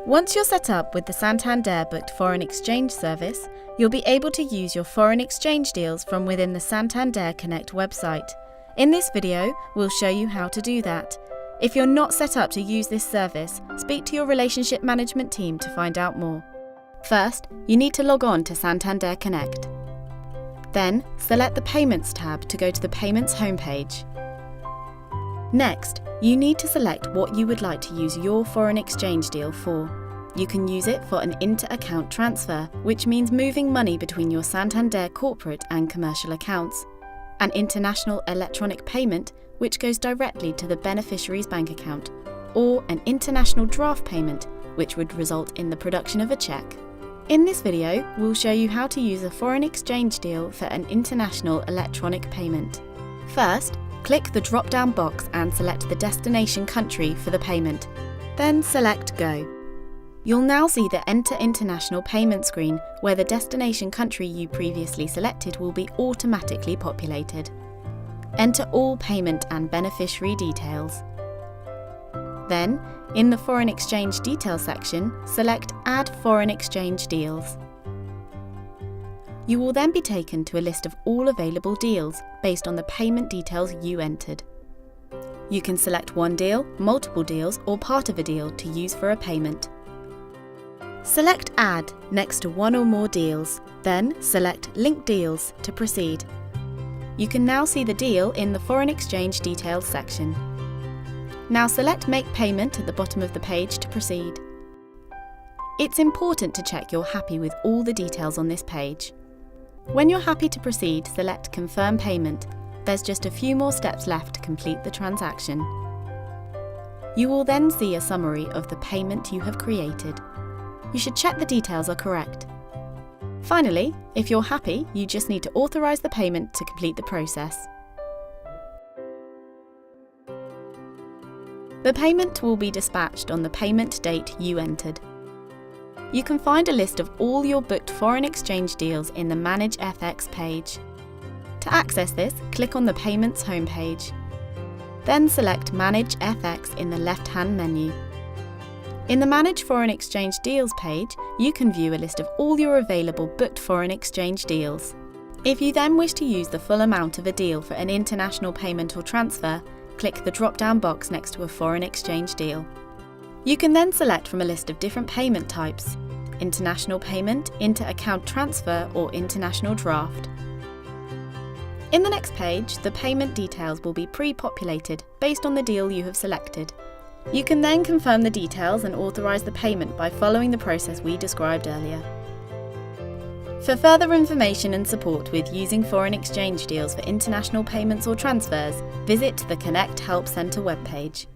Once you're set up with the Santander Booked Foreign Exchange service, you'll be able to use your foreign exchange deals from within the Santander Connect website. In this video, we'll show you how to do that. If you're not set up to use this service, speak to your relationship management team to find out more. First, you need to log on to Santander Connect. Then, select the Payments tab to go to the Payments homepage. Next, you need to select what you would like to use your foreign exchange deal for. You can use it for an inter-account transfer, which means moving money between your Santander corporate and commercial accounts, an international electronic payment, which goes directly to the beneficiary's bank account, or an international draft payment, which would result in the production of a cheque. In this video, we'll show you how to use a foreign exchange deal for an international electronic payment. First, click the drop-down box and select the destination country for the payment. Then select Go. You'll now see the Enter International Payment screen, where the destination country you previously selected will be automatically populated. Enter all payment and beneficiary details. Then, in the Foreign Exchange Details section, select Add Foreign Exchange Deals. You will then be taken to a list of all available deals based on the payment details you entered. You can select one deal, multiple deals, or part of a deal to use for a payment. Select Add next to one or more deals, then select Link Deals to proceed. You can now see the deal in the Foreign Exchange Details section. Now select Make Payment at the bottom of the page to proceed. It's important to check you're happy with all the details on this page. When you're happy to proceed, select Confirm Payment. There's just a few more steps left to complete the transaction. You will then see a summary of the payment you have created. You should check the details are correct. Finally, if you're happy, you just need to authorize the payment to complete the process. The payment will be dispatched on the payment date you entered. You can find a list of all your booked foreign exchange deals in the Manage FX page. To access this, click on the Payments homepage. Then select Manage FX in the left-hand menu. In the Manage Foreign Exchange Deals page, you can view a list of all your available booked foreign exchange deals. If you then wish to use the full amount of a deal for an international payment or transfer, click the drop-down box next to a foreign exchange deal. You can then select from a list of different payment types: international payment, inter-account transfer, or international draft. In the next page, the payment details will be pre-populated based on the deal you have selected. You can then confirm the details and authorize the payment by following the process we described earlier. For further information and support with using foreign exchange deals for international payments or transfers, visit the Connect Help Centre webpage.